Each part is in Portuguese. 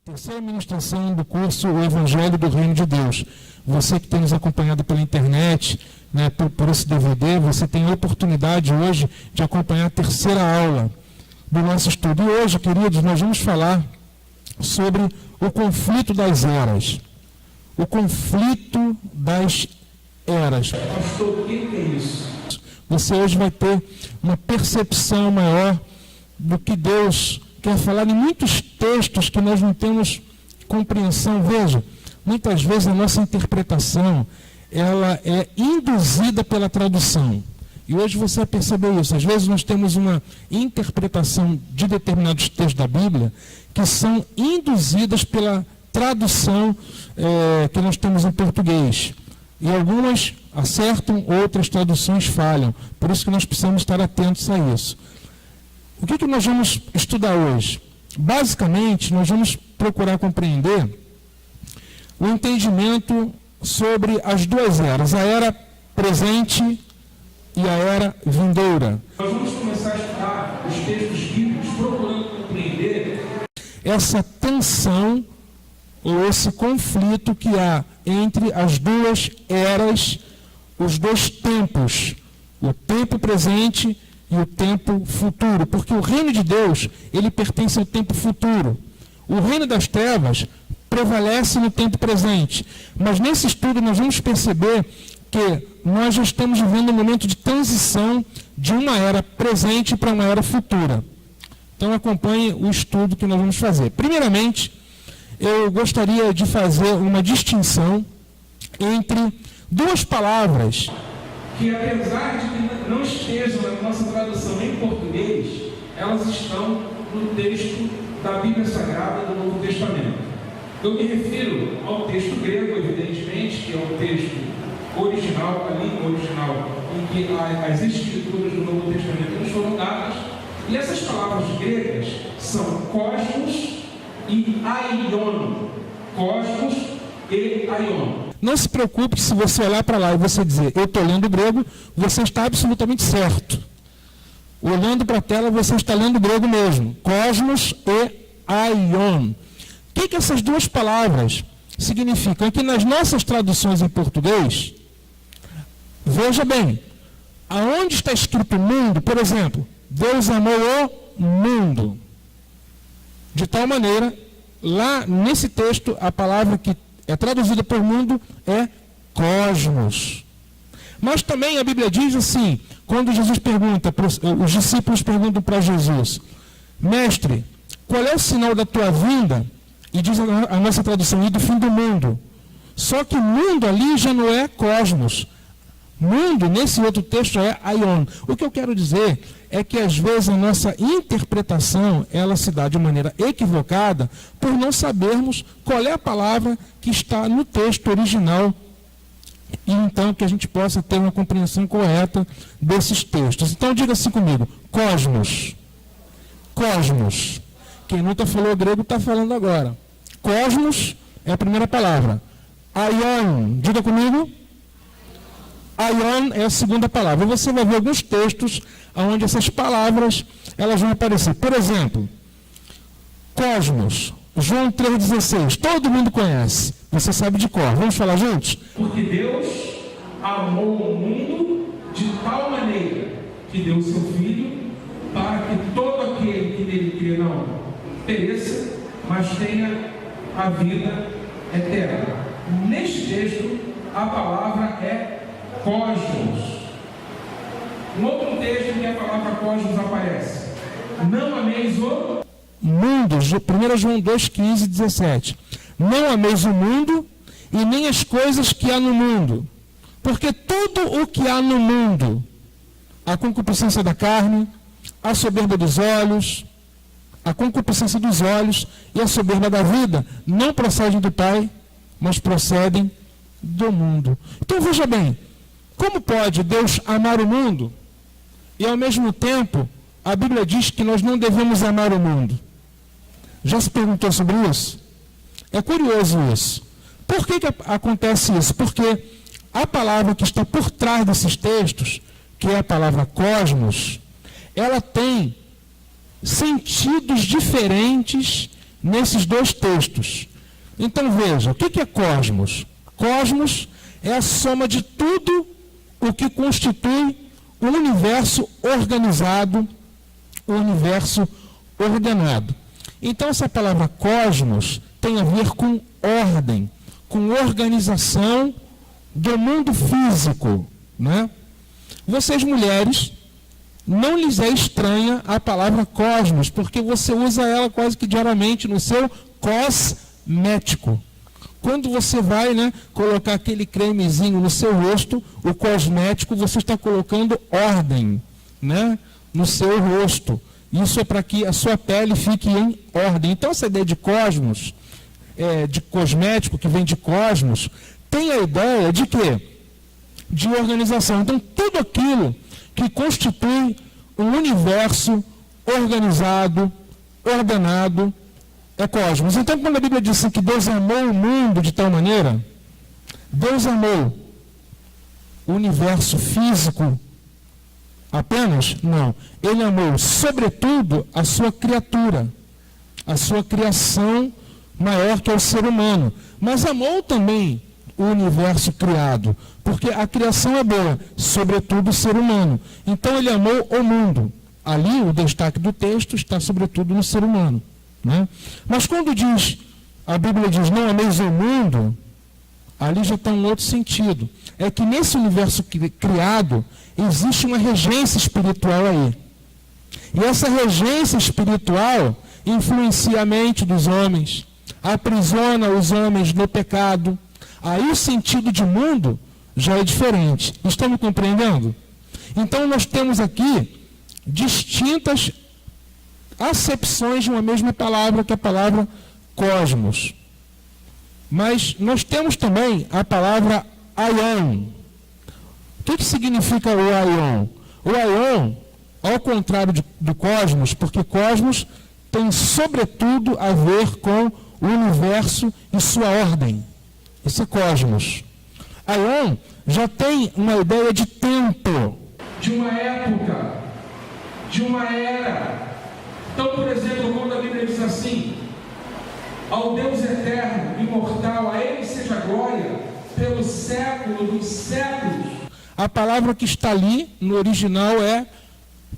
Terceira ministração do curso O Evangelho do Reino de Deus. Você que tem nos acompanhado pela internet, né, por esse DVD, você tem a oportunidade hoje de acompanhar a terceira aula do nosso estudo. E hoje, queridos, nós vamos falar sobre o conflito das eras. O conflito das eras. Pastor, o que é isso? Você hoje vai ter uma percepção maior do que Deus quer falar em muitos textos que nós não temos compreensão. Veja, muitas vezes a nossa interpretação ela é induzida pela tradução. E hoje você vai perceber isso. Às vezes nós temos uma interpretação de determinados textos da Bíblia que são induzidas pela tradução que nós temos em português. E algumas acertam, outras traduções falham. Por isso que nós precisamos estar atentos a isso. O que nós vamos estudar hoje? Basicamente, nós vamos procurar compreender o entendimento sobre as duas eras, a era presente e a era vindoura. Nós vamos começar a estudar os textos bíblicos procurando compreender essa tensão ou esse conflito que há entre as duas eras, os dois tempos, o tempo presente e o tempo futuro, porque o reino de Deus, ele pertence ao tempo futuro. O reino das trevas prevalece no tempo presente. Mas nesse estudo nós vamos perceber que nós já estamos vivendo um momento de transição de uma era presente para uma era futura. Então acompanhe o estudo que nós vamos fazer. Primeiramente, eu gostaria de fazer uma distinção entre duas palavras que, apesar de que não estejam na nossa tradução em português, elas estão no texto da Bíblia Sagrada do Novo Testamento. Eu me refiro ao texto grego, evidentemente, que é o texto original, a língua original, em que as escrituras do Novo Testamento nos foram dadas. E essas palavras gregas são cosmos e aion. Cosmos e aion. Não se preocupe se você olhar para lá e você dizer, eu estou lendo grego, você está absolutamente certo. Olhando para a tela, você está lendo grego mesmo. Cosmos e aion. O que essas duas palavras significam? É que nas nossas traduções em português, veja bem, aonde está escrito mundo, por exemplo, Deus amou o mundo. De tal maneira, lá nesse texto, a palavra que é traduzida por mundo é cosmos. Mas também a Bíblia diz assim, quando Jesus pergunta, os discípulos perguntam para Jesus, mestre, qual é o sinal da tua vinda? E diz a nossa tradução, e do fim do mundo. Só que mundo ali já não é cosmos. Mundo, nesse outro texto, é aion. O que eu quero dizer é que, às vezes, a nossa interpretação, ela se dá de maneira equivocada por não sabermos qual é a palavra que está no texto original. E, então, que a gente possa ter uma compreensão correta desses textos. Então, diga assim comigo, cosmos. Cosmos. Quem nunca falou grego está falando agora. Cosmos é a primeira palavra. Aion, diga comigo. Aion é a segunda palavra. Você vai ver alguns textos onde essas palavras elas vão aparecer. Por exemplo, cosmos, João 3,16. Todo mundo conhece. Você sabe de cor. Vamos falar juntos? Porque Deus amou o mundo de tal maneira que deu o seu Filho para que todo aquele que nele crê não pereça, mas tenha a vida eterna. Neste texto, a palavra é cosmos. Um outro texto em que a palavra cosmos aparece. Não ameis o mundo. 1 João 2,15 e 17. Não ameis o mundo e nem as coisas que há no mundo. Porque tudo o que há no mundo, a concupiscência da carne, a soberba dos olhos, a concupiscência dos olhos e a soberba da vida, não procedem do Pai, mas procedem do mundo. Então veja bem, como pode Deus amar o mundo e ao mesmo tempo a Bíblia diz que nós não devemos amar o mundo? Já se perguntou sobre isso? É curioso isso. Por que acontece isso? Porque a palavra que está por trás desses textos que é a palavra cosmos, ela tem sentidos diferentes nesses dois textos. Então veja, o que é cosmos? Cosmos é a soma de tudo o que constitui o universo organizado, o universo ordenado. Então essa palavra cosmos tem a ver com ordem, com organização do mundo físico, né? Vocês mulheres, não lhes é estranha a palavra cosmos, porque você usa ela quase que diariamente no seu cosmético. Quando você vai, né, colocar aquele cremezinho no seu rosto, o cosmético, você está colocando ordem, né, no seu rosto. Isso é para que a sua pele fique em ordem. Então essa ideia de cosmos, de cosmético, que vem de cosmos, tem a ideia de quê? De organização. Então tudo aquilo que constitui um universo organizado, ordenado, é cosmos. Então, quando a Bíblia diz assim, que Deus amou o mundo de tal maneira, Deus amou o universo físico apenas? Não. Ele amou, sobretudo, a sua criatura, a sua criação maior, que é o ser humano. Mas amou também o universo criado, porque a criação é boa, sobretudo o ser humano. Então ele amou o mundo. Ali o destaque do texto está sobretudo no ser humano, né? Mas quando a Bíblia diz não ameis o mundo, ali já está um outro sentido. É que nesse universo criado existe uma regência espiritual aí. E essa regência espiritual influencia a mente dos homens, aprisiona os homens no pecado. Aí o sentido de mundo já é diferente. Estão me compreendendo? Então nós temos aqui distintas acepções de uma mesma palavra, que é a palavra cosmos. Mas nós temos também a palavra aion. O que significa o aion? O aion, ao contrário do cosmos, porque cosmos tem sobretudo a ver com o universo e sua ordem. Esse é cosmos. Aion já tem uma ideia de tempo. De uma época, de uma era. Então, por exemplo, quando a Bíblia diz assim, ao Deus eterno, imortal, a Ele seja glória, pelo século dos séculos. A palavra que está ali, no original, é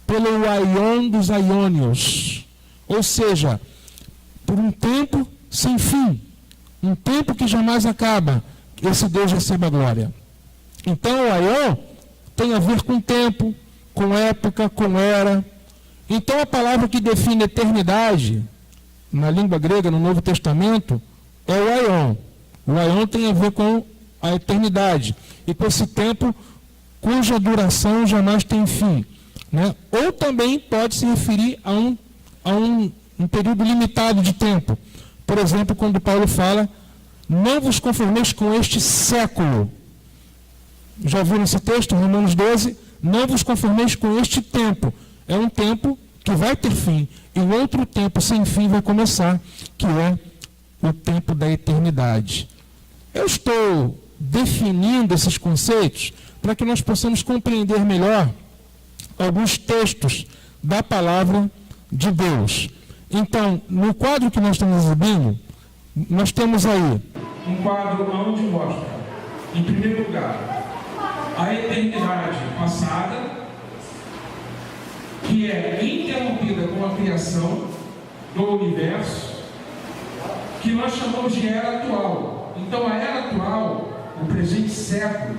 pelo aion dos aiônios. Ou seja, por um tempo sem fim. Um tempo que jamais acaba, esse Deus receba a glória. Então o aion tem a ver com tempo, com época, com era. Então a palavra que define eternidade, na língua grega, no Novo Testamento, é o aion. O aion tem a ver com a eternidade, e com esse tempo cuja duração jamais tem fim, né? Ou também pode se referir a um período limitado de tempo. Por exemplo, quando Paulo fala, não vos conformeis com este século. Já viram esse texto, Romanos 12? Não vos conformeis com este tempo. É um tempo que vai ter fim. E o outro tempo sem fim vai começar, que é o tempo da eternidade. Eu estou definindo esses conceitos para que nós possamos compreender melhor alguns textos da palavra de Deus. Então, no quadro que nós estamos exibindo, nós temos aí um quadro onde mostra, em primeiro lugar, a eternidade passada, que é interrompida com a criação do universo, que nós chamamos de era atual. Então, a era atual, o presente século,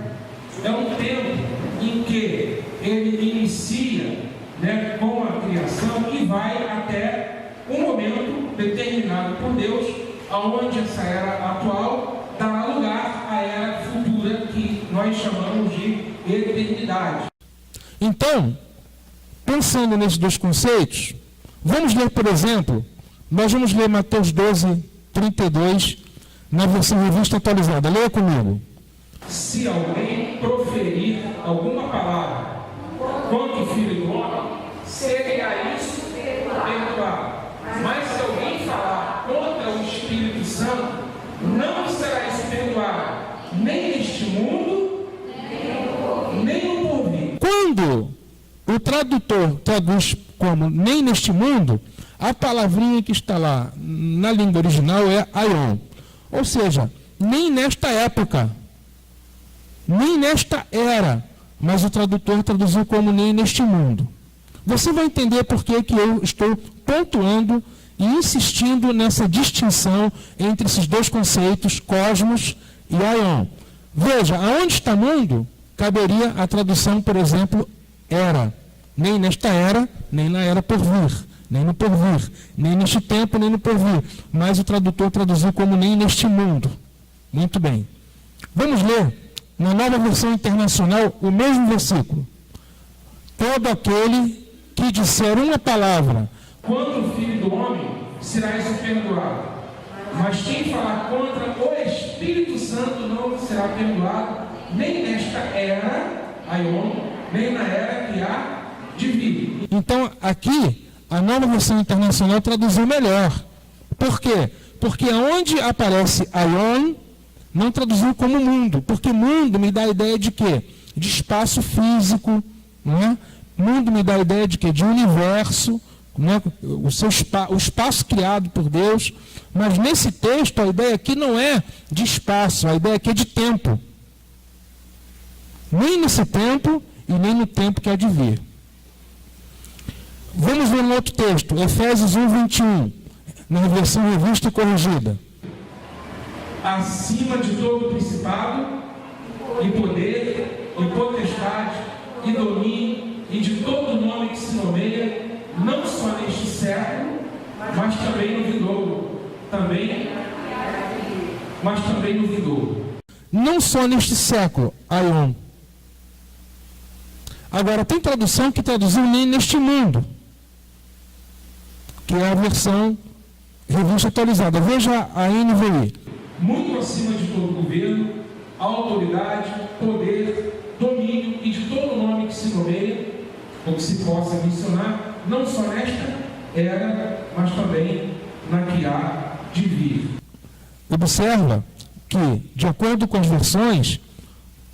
é um tempo em que ele inicia, né, com a criação e vai até um momento determinado por Deus, aonde essa era atual dará lugar à era futura, que nós chamamos de eternidade. Então, pensando nesses dois conceitos, vamos ler, por exemplo, nós vamos ler Mateus 12, 32, na versão revista atualizada. Leia comigo. Se alguém proferir alguma palavra contra o Filho do Homem, será isso perdoado. Mas se alguém falar contra o Espírito Santo, não será isso perdoado, nem neste mundo, nem no porvir. Quando o tradutor traduz como nem neste mundo, a palavrinha que está lá na língua original é aion. Ou seja, nem nesta época, nem nesta era, mas o tradutor traduziu como nem neste mundo. Você vai entender por que eu estou pontuando e insistindo nessa distinção entre esses dois conceitos, cosmos e aion. Veja, aonde está mundo, caberia a tradução, por exemplo, era. Nem nesta era, nem na era por vir, nem no porvir, nem neste tempo, nem no porvir. Mas o tradutor traduziu como nem neste mundo. Muito bem. Vamos ler, na Nova Versão Internacional, o mesmo versículo. Todo aquele que disser uma palavra contra o Filho do Homem será isso perdoado. Mas quem falar contra o Espírito Santo não será perdoado, nem nesta era, aion, nem na era que há de vir. Então, aqui, a Nova Versão Internacional traduziu melhor. Por quê? Porque onde aparece aion, não traduziu como mundo. Porque mundo me dá a ideia de quê? De espaço físico, não é? Mundo me dá a ideia de quê? De universo, né? O espaço criado por Deus. Mas nesse texto, a ideia aqui não é de espaço, a ideia aqui é de tempo. Nem nesse tempo e nem no tempo que há de vir. Vamos ver um outro texto, Efésios 1, 21, na versão revista e corrigida. Acima de todo principado, e poder, e potestade, e domínio, e de todo nome que se nomeia, não só neste século, mas também no vindouro. Mas também no vindouro. Não só neste século, aion. Agora, tem tradução que traduziu nem neste mundo, que é a versão revista atualizada. Veja a NVI. Muito acima de todo governo, autoridade, poder, domínio e de todo nome que se nomeia, ou que se possa mencionar, não só nesta era, mas também na que há de vir. Observa que, de acordo com as versões,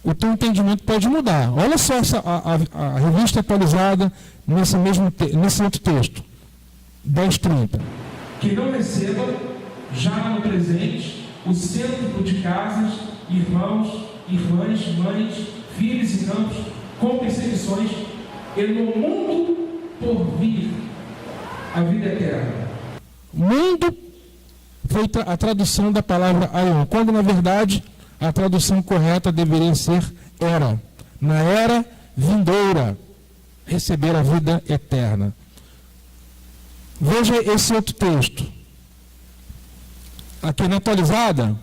o teu entendimento pode mudar. Olha só a revista atualizada nesse outro texto. 10:30. Que não receba, já no presente, o centro de casas, irmãos, irmãs, mães, filhos e campos, com perseguições, e no mundo por vir a vida eterna. Mundo foi a tradução da palavra aion, quando na verdade a tradução correta deveria ser era. Na era vindoura, receber a vida eterna. Veja esse outro texto. Aqui na atualizada,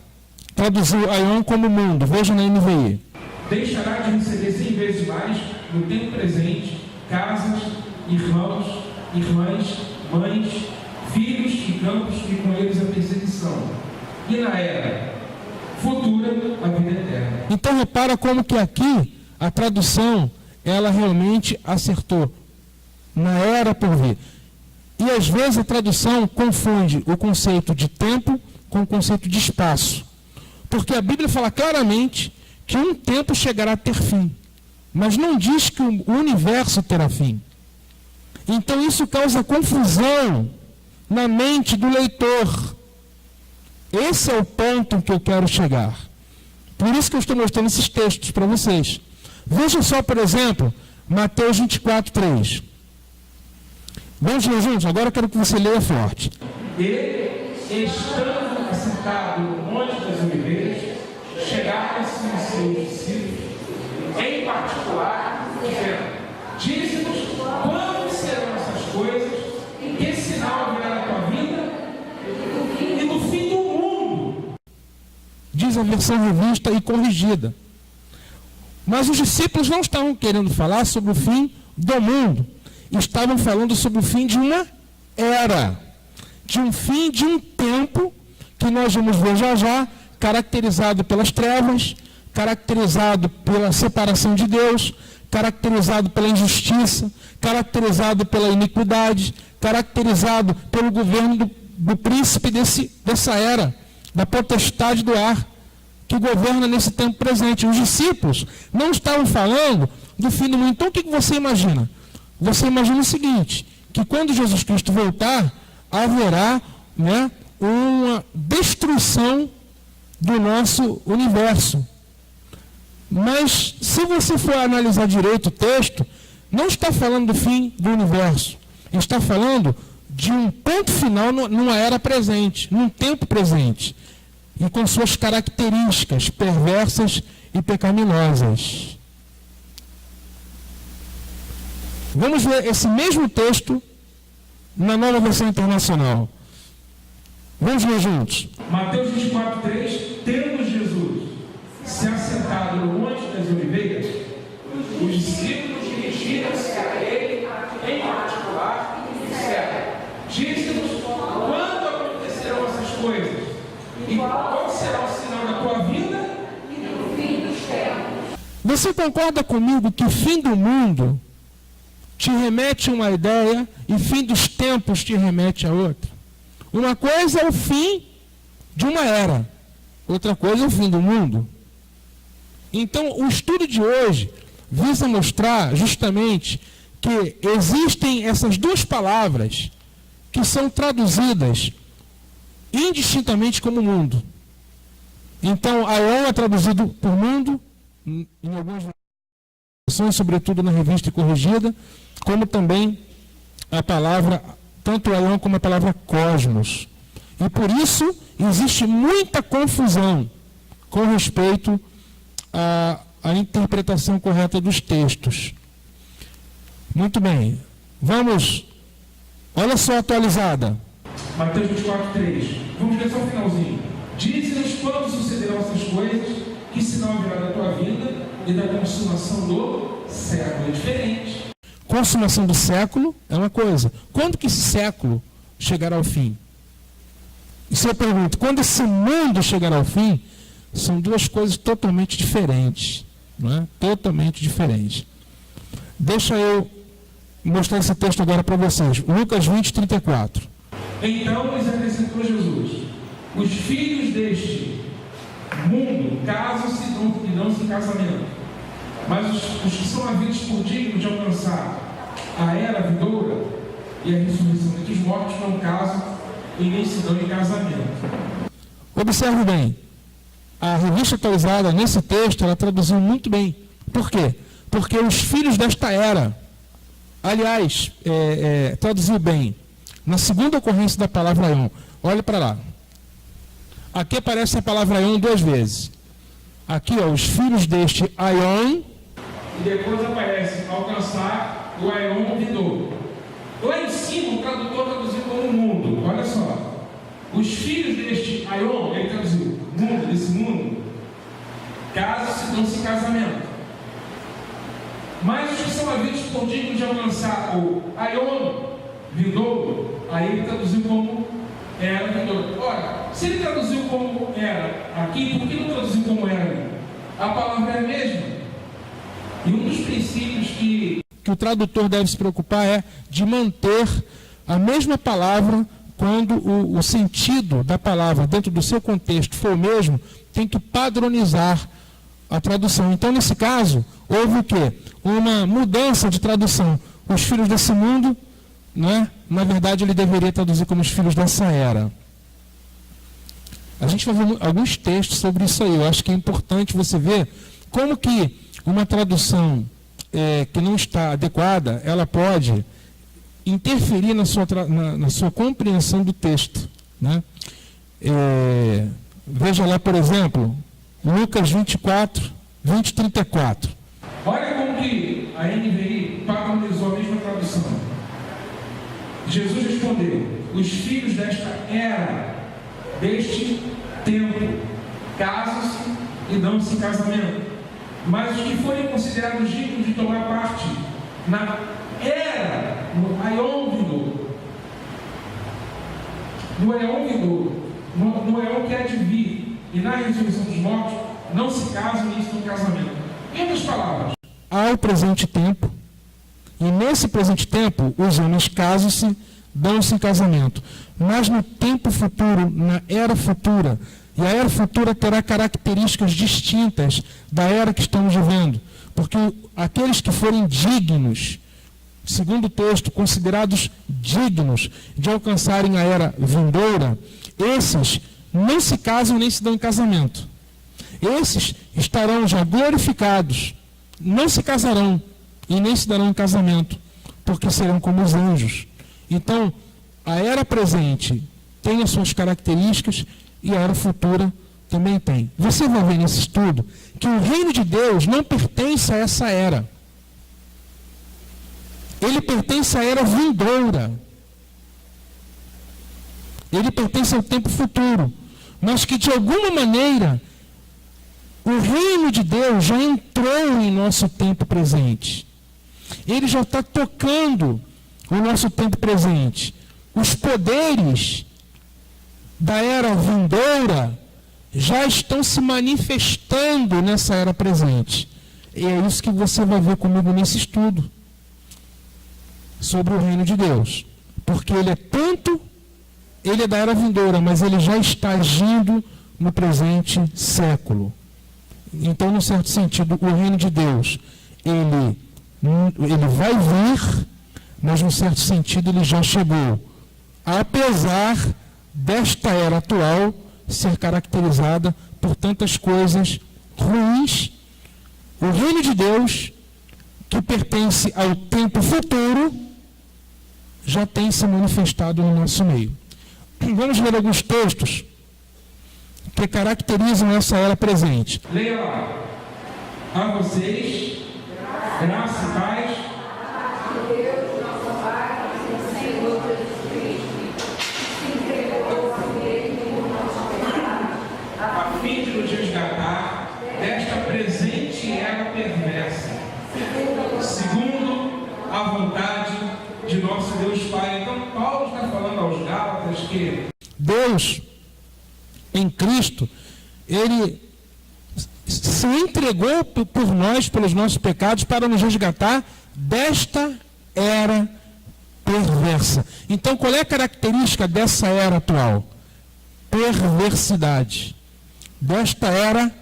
traduziu aion como mundo. Veja na NVI. Deixará de receber 100 vezes mais no tempo presente, casas, irmãos, irmãs, mães, filhos e campos e com eles a perseguição. E na era futura, a vida eterna. Então repara como que aqui a tradução, ela realmente acertou. Na era por vir. E às vezes a tradução confunde o conceito de tempo com o conceito de espaço. Porque a Bíblia fala claramente que um tempo chegará a ter fim. Mas não diz que o universo terá fim. Então isso causa confusão na mente do leitor. Esse é o ponto que eu quero chegar. Por isso que eu estou mostrando esses textos para vocês. Veja só, por exemplo, Mateus 24:3. Vamos ler juntos? Agora eu quero que você leia forte. E, estando assentado no Monte das Oliveiras, chegaram-se os seus discípulos, em particular, dizendo: dize-nos quando serão essas coisas, e que sinal haverá na tua vida e no fim do mundo. Diz a versão revista e corrigida. Mas os discípulos não estavam querendo falar sobre o fim do mundo. Estavam falando sobre o fim de uma era, de um fim de um tempo que nós vamos ver já já, caracterizado pelas trevas, caracterizado pela separação de Deus, caracterizado pela injustiça, caracterizado pela iniquidade, caracterizado pelo governo do príncipe dessa era, da potestade do ar, que governa nesse tempo presente. Os discípulos não estavam falando do fim do mundo. Então o que você imagina? você imagina o seguinte, que quando Jesus Cristo voltar, haverá, né, uma destruição do nosso universo. Mas, se você for analisar direito o texto, não está falando do fim do universo. Está falando de um ponto final numa era presente, num tempo presente, e com suas características perversas e pecaminosas. Vamos ver esse mesmo texto na Nova Versão Internacional. Vamos ver juntos. Mateus 24:3, tendo Jesus se assentado no Monte das Oliveiras, os discípulos dirigiram-se a ele em particular e disseram: dize-nos quando acontecerão essas coisas e qual será o sinal da tua vinda e do fim dos tempos. Você concorda comigo que fim do mundo te remete a uma ideia e fim dos tempos te remete a outra? Uma coisa é o fim de uma era, outra coisa é o fim do mundo. Então, o estudo de hoje visa mostrar justamente que existem essas duas palavras que são traduzidas indistintamente como mundo. Então, aion é traduzido por mundo, em algumas versões, sobretudo na Revista e Corrigida, como também a palavra, tanto aion como a palavra cosmos. E por isso existe muita confusão com respeito à interpretação correta dos textos. Muito bem, vamos, olha só a atualizada. Mateus 24:3, vamos ver só o finalzinho. Dize-nos quando sucederão essas coisas, que sinal virá da tua vinda e da consumação do século. É diferente. Consumação do século é uma coisa. Quando que esse século chegará ao fim? E se eu pergunto, quando esse mundo chegará ao fim, são duas coisas totalmente diferentes. Não é? Totalmente diferentes. Deixa eu mostrar esse texto agora para vocês. Lucas 20:34. Então lhes acrescentou Jesus: os filhos deste mundo casam-se e dão-se em casamento, mas os que são havidos por dignos de alcançar a era vindoura e a ressurreição entre os mortos não casam e nem se dão em casamento. Observe bem, a Revista Atualizada, nesse texto, ela traduziu muito bem. Por quê? Porque os filhos desta era, aliás, traduziu bem. Na segunda ocorrência da palavra aion, olhe para lá. Aqui aparece a palavra aion duas vezes. Aqui, ó, os filhos deste aion. E depois aparece alcançar o aion vindouro. Lá em cima, o tradutor traduziu como mundo. Olha só. Os filhos deste aion, ele traduziu mundo, desse mundo, casam-se, dão-se em casamento. Mas os que são havidos por dignos de alcançar o aion vindouro, aí ele traduziu como era vindouro. Ora, se ele traduziu como era aqui, por que não traduziu como era ali? A palavra é a mesma. E um dos princípios que o tradutor deve se preocupar é de manter a mesma palavra quando o sentido da palavra dentro do seu contexto for o mesmo, tem que padronizar a tradução. Então, nesse caso, houve o quê? Uma mudança de tradução. Os filhos desse mundo, né? Na verdade, ele deveria traduzir como os filhos dessa era. A gente vai ver alguns textos sobre isso aí. Eu acho que é importante você ver como que uma tradução que não está adequada, ela pode interferir na sua compreensão do texto. Né? Veja lá, por exemplo, Lucas 24, 20:34. Olha como que a NVI padronizou a mesma tradução. Jesus respondeu: os filhos desta era, deste tempo, casam-se e dão-se em casamento. Mas os que forem considerados dignos de tomar parte na era, no aion vindouro, no aion que há de vir, e na ressurreição dos mortos, não se casam nem estão em casamento. Em outras palavras, há o presente tempo, e nesse presente tempo, os homens casam-se, dão-se em casamento. Mas no tempo futuro, na era futura, e a era futura terá características distintas da era que estamos vivendo. Porque aqueles que forem dignos segundo o texto, considerados dignos de alcançarem a era vindoura, esses não se casam nem se dão em casamento. Esses estarão já glorificados, não se casarão e nem se darão em casamento, porque serão como os anjos. Então, a era presente tem as suas características e a era futura também tem. Você vai ver nesse estudo que o reino de Deus não pertence a essa era. Ele pertence à era vindoura. Ele pertence ao tempo futuro. Mas que, de alguma maneira, o reino de Deus já entrou em nosso tempo presente. Ele já está tocando o nosso tempo presente. Os poderes da era vindoura já estão se manifestando nessa era presente. E é isso que você vai ver comigo nesse estudo sobre o reino de Deus. Porque ele é da era vindoura, mas ele já está agindo no presente século. Então, num certo sentido, o reino de Deus, ele vai vir, mas num certo sentido ele já chegou. Apesar desta era atual ser caracterizada por tantas coisas ruins, o reino de Deus, que pertence ao tempo futuro, já tem se manifestado no nosso meio. Vamos ler alguns textos que caracterizam essa era presente. Leia lá. A vocês, graça e paz. Deus, nosso Pai, e Senhor Jesus Cristo, se entregou a Ele no nosso pecado, a fim de nos resgatar desta presente era perversa, segundo a vontade de nosso Deus Pai. Então, Paulo está falando aos Gálatas que Deus, em Cristo, Ele se entregou por nós, pelos nossos pecados, para nos resgatar desta era perversa. Então, qual é a característica dessa era atual? Perversidade. Desta era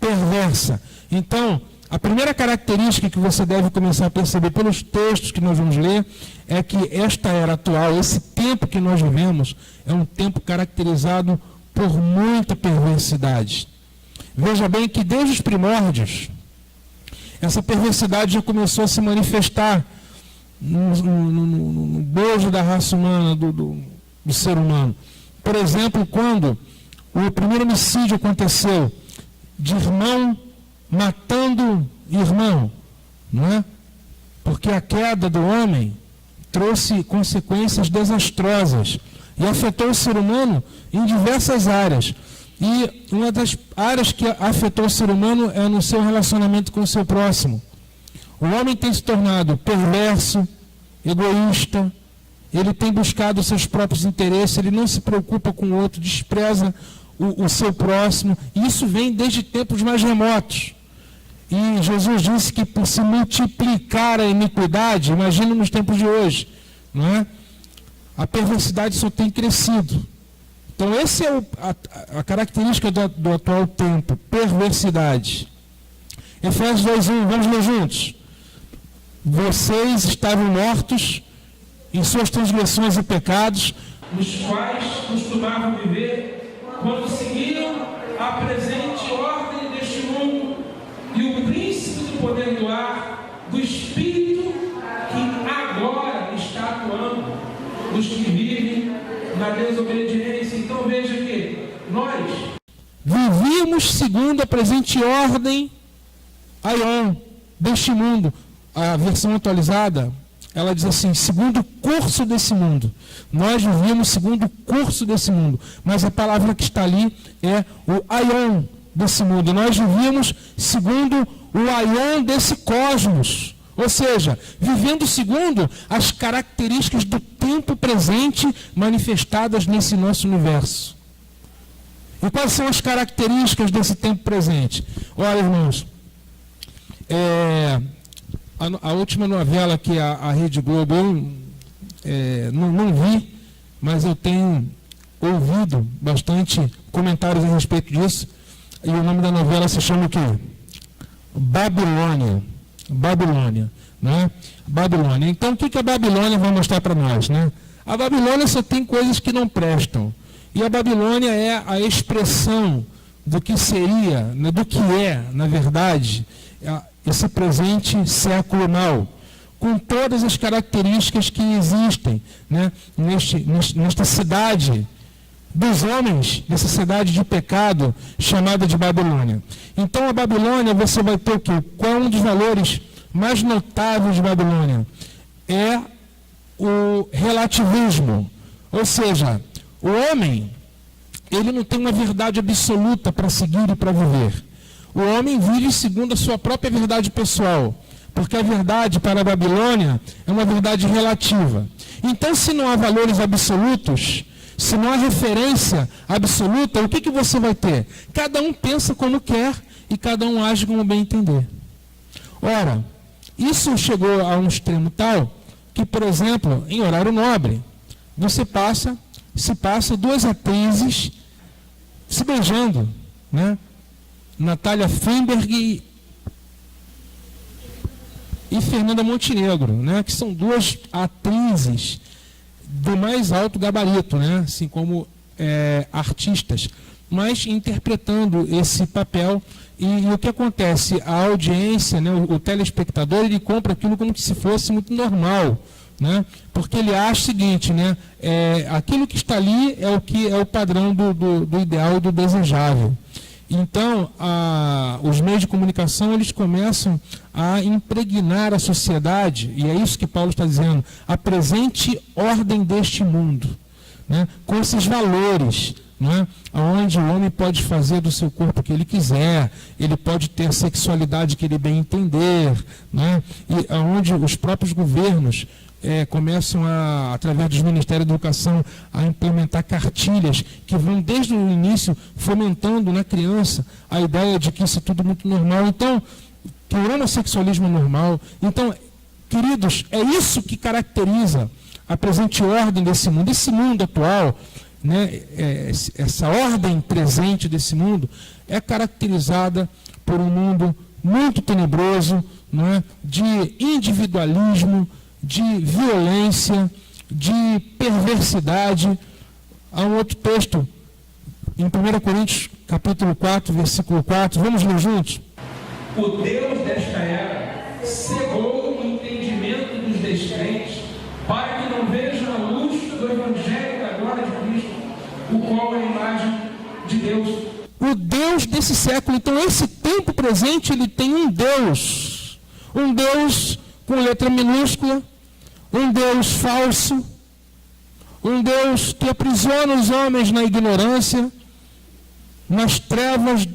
perversa. Então, a primeira característica que você deve começar a perceber pelos textos que nós vamos ler é que esta era atual, esse tempo que nós vivemos, é um tempo caracterizado por muita perversidade. Veja bem que desde os primórdios, essa perversidade já começou a se manifestar no bojo da raça humana, do ser humano. Por exemplo, quando o primeiro homicídio aconteceu, de irmão matando irmão, não é? Porque a queda do homem trouxe consequências desastrosas e afetou o ser humano em diversas áreas. E uma das áreas que afetou o ser humano é no seu relacionamento com o seu próximo. O homem tem se tornado perverso, egoísta, ele tem buscado os seus próprios interesses, ele não se preocupa com o outro, despreza o seu próximo, e isso vem desde tempos mais remotos. E Jesus disse que por se multiplicar a iniquidade, imagina nos tempos de hoje, não é? A perversidade só tem crescido. Então, essa é a característica do atual tempo, perversidade. Efésios 2:1, vamos ler juntos. Vocês estavam mortos em suas transgressões e pecados, nos quais costumavam viver quando seguiam a presente ordem deste mundo e o príncipe do poder do ar, do espírito que agora está atuando nos que vivem na desobediência. Então veja que nós vivíamos segundo a presente ordem aion deste mundo. A versão atualizada, ela diz assim, segundo o curso desse mundo. Nós vivíamos segundo o curso desse mundo, mas a palavra que está ali é o aion desse mundo. Nós vivíamos segundo o aion desse cosmos, ou seja, vivendo segundo as características do tempo presente manifestadas nesse nosso universo. E quais são as características desse tempo presente? Olha, irmãos, a última novela que a Rede Globo, eu não vi, mas eu tenho ouvido bastante comentários a respeito disso, e o nome da novela se chama o quê? Babilônia. né? Babilônia. Então, o que a Babilônia vai mostrar para nós, né? A Babilônia só tem coisas que não prestam. E a Babilônia é a expressão do que seria, né, do que é, na verdade, esse presente século mau, com todas as características que existem, né, nesta cidade dos homens, nessa cidade de pecado chamada de Babilônia. Então, a Babilônia, você vai ter o quê? Qual é um dos valores mais notáveis de Babilônia? É o relativismo. Ou seja, o homem, ele não tem uma verdade absoluta para seguir e para viver. O homem vive segundo a sua própria verdade pessoal, porque a verdade para a Babilônia é uma verdade relativa. Então, se não há valores absolutos, se não há referência absoluta, o que você vai ter? Cada um pensa como quer e cada um age como bem entender. Ora, isso chegou a um extremo tal que, por exemplo, em horário nobre, se passa duas atrizes se beijando, né? Natália Feinberg e Fernanda Montenegro, né? Que são duas atrizes do mais alto gabarito, né? Assim como artistas, mas interpretando esse papel. E o que acontece? A audiência, né? O telespectador, ele compra aquilo como se fosse muito normal, né? Porque ele acha o seguinte, né? Aquilo que está ali é o que é o padrão do ideal e do desejável. Então, os meios de comunicação, eles começam a impregnar a sociedade, e é isso que Paulo está dizendo, a presente ordem deste mundo, né? Com esses valores, né? Onde o homem pode fazer do seu corpo o que ele quiser, ele pode ter a sexualidade que ele bem entender, né? E onde os próprios governos começam através dos Ministérios da Educação, a implementar cartilhas que vão desde o início fomentando na criança a ideia de que isso é tudo muito normal. Então, que o homossexualismo é normal. Então, queridos, é isso que caracteriza a presente ordem desse mundo. Esse mundo atual, né, essa ordem presente desse mundo é caracterizada por um mundo muito tenebroso, né, de individualismo, de violência, de perversidade. Há um outro texto, em 1 Coríntios, capítulo 4, versículo 4, vamos ler juntos? O Deus desta era cegou o entendimento dos descrentes, para que não vejam a luz do Evangelho da glória de Cristo, o qual é a imagem de Deus. O Deus desse século. Então, esse tempo presente, ele tem um Deus com letra minúscula, um Deus falso, um Deus que aprisiona os homens na ignorância, nas trevas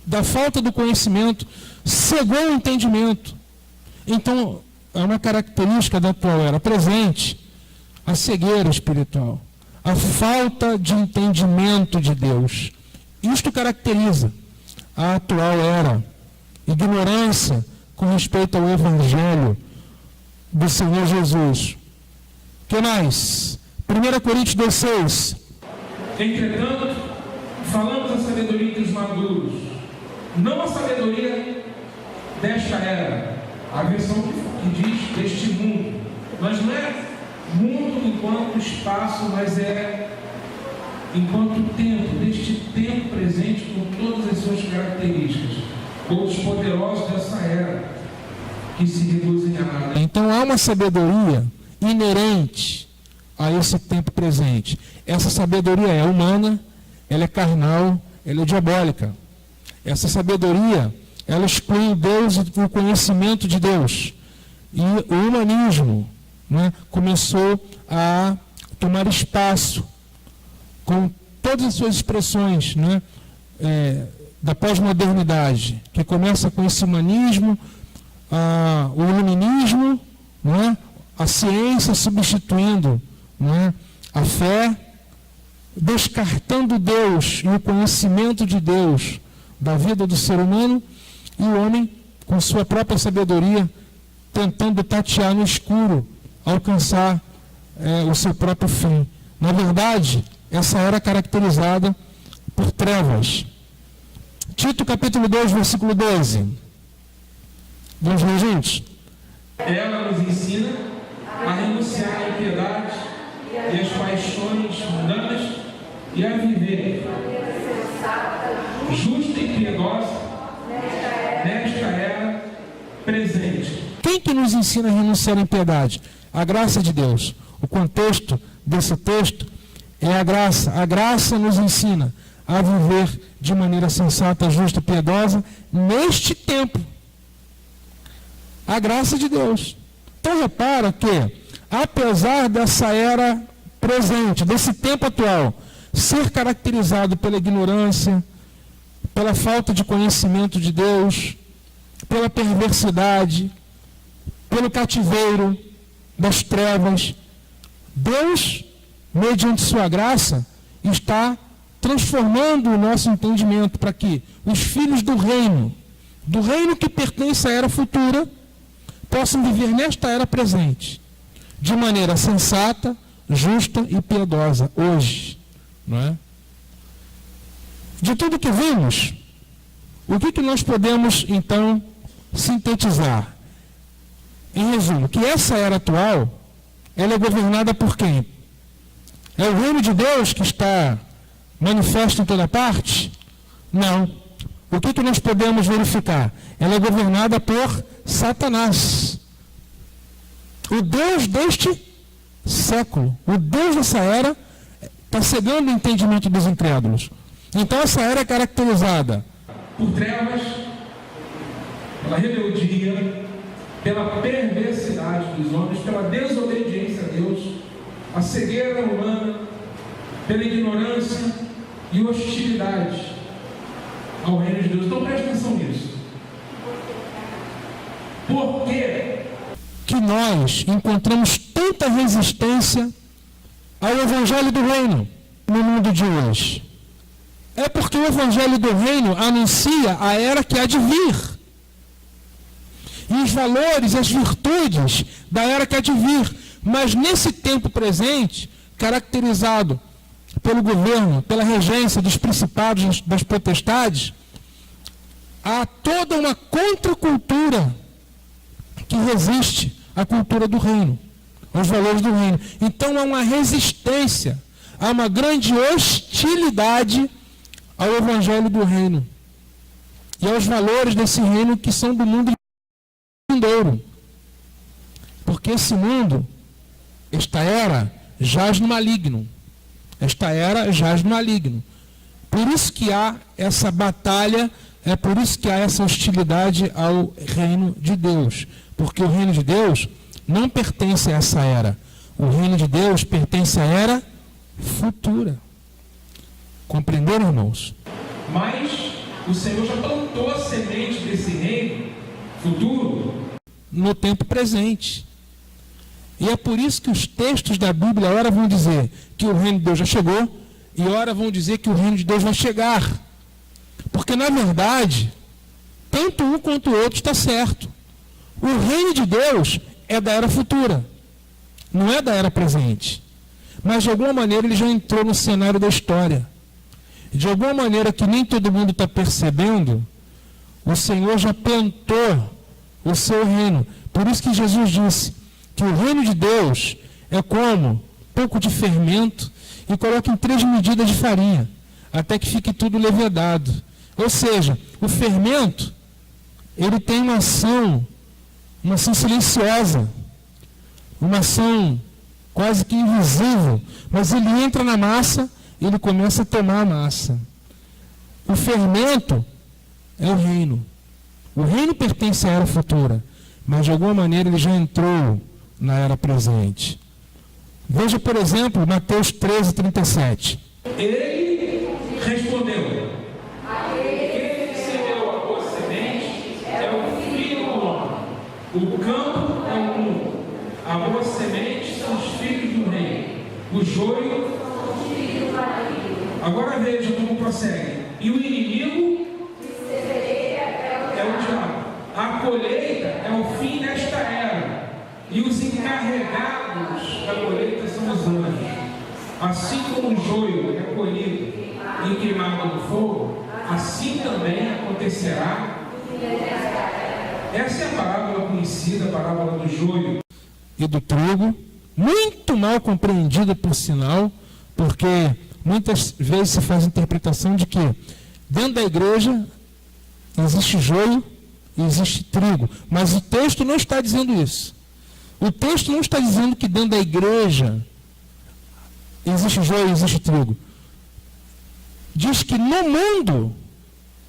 da falta do conhecimento, cegou o entendimento. Então, é uma característica da atual era presente, a cegueira espiritual, a falta de entendimento de Deus. Isto caracteriza a atual era, ignorância com respeito ao Evangelho do Senhor Jesus. O que mais? 1 Coríntios 2,6. Entretanto, falamos a sabedoria dos maduros, não a sabedoria desta era, a versão que diz deste mundo, mas não é mundo enquanto espaço, mas é enquanto tempo, deste tempo presente com todas as suas características, outros poderosos dessa era, que se reduzem a nada. Então há uma sabedoria inerente a esse tempo presente. Essa sabedoria é humana, ela é carnal, ela é diabólica. Essa sabedoria, ela exclui Deus e o conhecimento de Deus. E o humanismo, né, começou a tomar espaço com todas as suas expressões, né, da pós-modernidade, que começa com esse humanismo, o iluminismo, né, a ciência substituindo, né, a fé, descartando Deus e o conhecimento de Deus da vida do ser humano, e o homem, com sua própria sabedoria, tentando tatear no escuro, alcançar o seu próprio fim. Na verdade, essa era caracterizada por trevas. Tito capítulo 2, versículo 12. Vamos ler juntos? Ela nos ensina a renunciar à impiedade e às paixões mundanas e a viver justa e piedosa nesta era presente. Quem que nos ensina a renunciar à impiedade? A graça de Deus. O contexto desse texto é a graça. A graça nos ensina a viver de maneira sensata, justa e piedosa neste tempo. A graça de Deus. Então repara que, apesar dessa era presente, desse tempo atual, ser caracterizado pela ignorância, pela falta de conhecimento de Deus, pela perversidade, pelo cativeiro das trevas, Deus, mediante sua graça, está transformando o nosso entendimento para que os filhos do reino que pertence à era futura, possam viver nesta era presente, de maneira sensata, justa e piedosa, hoje. Não é? De tudo que vimos, o que nós podemos, então, sintetizar? Em resumo, que essa era atual, ela é governada por quem? É o reino de Deus que está manifesto em toda parte? Não. O que nós podemos verificar? Ela é governada por Satanás. O Deus deste século, o Deus dessa era, está cegando o entendimento dos incrédulos. Então essa era é caracterizada por trevas, pela rebeldia, pela perversidade dos homens, pela desobediência a Deus, a cegueira humana, pela ignorância e hostilidade ao reino de Deus. Então preste atenção nisso. Por que nós encontramos tanta resistência ao Evangelho do Reino no mundo de hoje? É porque o Evangelho do Reino anuncia a era que há de vir. E os valores, as virtudes da era que há de vir. Mas nesse tempo presente, caracterizado pelo governo, pela regência dos principados, das potestades, há toda uma contracultura que resiste à cultura do reino, aos valores do reino. Então há uma resistência, há uma grande hostilidade ao Evangelho do reino e aos valores desse reino que são do mundo vindouro. Porque esse mundo, esta era, jaz no maligno. Esta era jaz no maligno. Por isso que há essa batalha, é por isso que há essa hostilidade ao reino de Deus. Porque o reino de Deus não pertence a essa era. O reino de Deus pertence à era futura. Compreenderam, irmãos? Mas o Senhor já plantou a semente desse reino futuro no tempo presente. E é por isso que os textos da Bíblia, ora vão dizer que o reino de Deus já chegou, e ora vão dizer que o reino de Deus vai chegar. Porque, na verdade, tanto um quanto o outro está certo. O reino de Deus é da era futura, não é da era presente. Mas, de alguma maneira, ele já entrou no cenário da história. De alguma maneira que nem todo mundo está percebendo, o Senhor já plantou o seu reino. Por isso que Jesus disse que o reino de Deus é como um pouco de fermento e coloca em 3 medidas de farinha, até que fique tudo levedado. Ou seja, o fermento, ele tem uma ação silenciosa, uma ação quase que invisível, mas ele entra na massa, ele começa a tomar a massa. O fermento é o reino. O reino pertence à era futura, mas de alguma maneira ele já entrou na era presente. Veja, por exemplo, Mateus 13:37. Ele respondeu: quem recebeu a boa semente é o filho do homem. O campo é o mundo. A boa semente são os filhos do reino. O joio são os filhos do maligno. Agora veja como prossegue. E o inimigo é o diabo. A colheita é o fim desta era. E os encarregados da colheita são os anjos. Assim como o joio é colhido e queimado no fogo, assim também acontecerá Essa é a parábola conhecida, a parábola do joio e do trigo, muito mal compreendida, por sinal, porque muitas vezes se faz a interpretação de que dentro da igreja existe joio e existe trigo, mas o texto não está dizendo isso. O texto não está dizendo que dentro da igreja existe joio e existe trigo. Diz que no mundo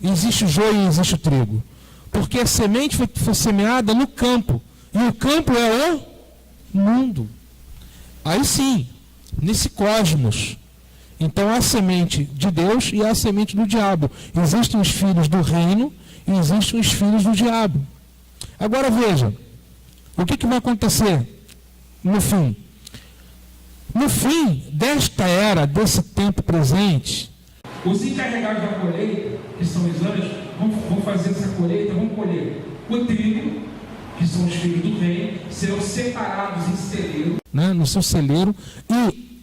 existe joio e existe trigo, porque a semente foi semeada no campo, e o campo é o mundo. Aí sim, nesse cosmos, então há a semente de Deus e há a semente do diabo. Existem os filhos do reino e existem os filhos do diabo. Agora veja, o que vai acontecer no fim? No fim desta era, desse tempo presente, os encarregados da colheita, que são os anjos, vão fazer essa colheita, vão colher o trigo, que são os filhos do reino, serão separados em celeiro, no seu celeiro, e